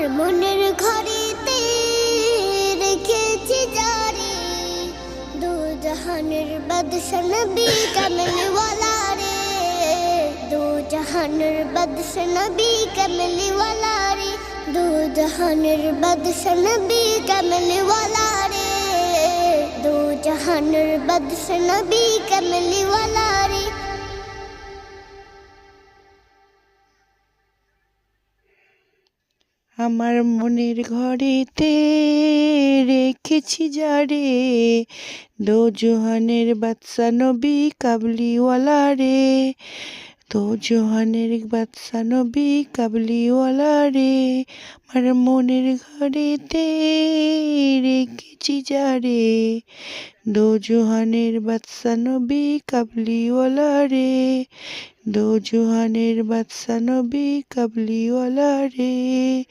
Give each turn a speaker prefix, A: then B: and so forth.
A: মনের ঘরেতে রেখেছি জারি, দু জাহানের বাদশা নবী কামলিওয়ালা রে, দু জাহানের বাদশা নবী কামলিওয়ালা রে, দু জাহানের বাদশা নবী কামলিওয়ালা রে, দু জাহানের বাদশা নবী কামলিওয়ালা রে।
B: আমার মনের ঘরেতে রেখেছি যারে, দো জাহানের বাদশা নবী কাবলিওয়ালা রে, দো জাহানের বাদশা নবী কাবলিওয়ালা রে। আমার মনের ঘরেতে রেখেছি যারে, দো জাহানের বাদশা নবী কাবলিওয়ালা রে, দো জাহানের বাদশা নবী কাবলিওয়ালা রে।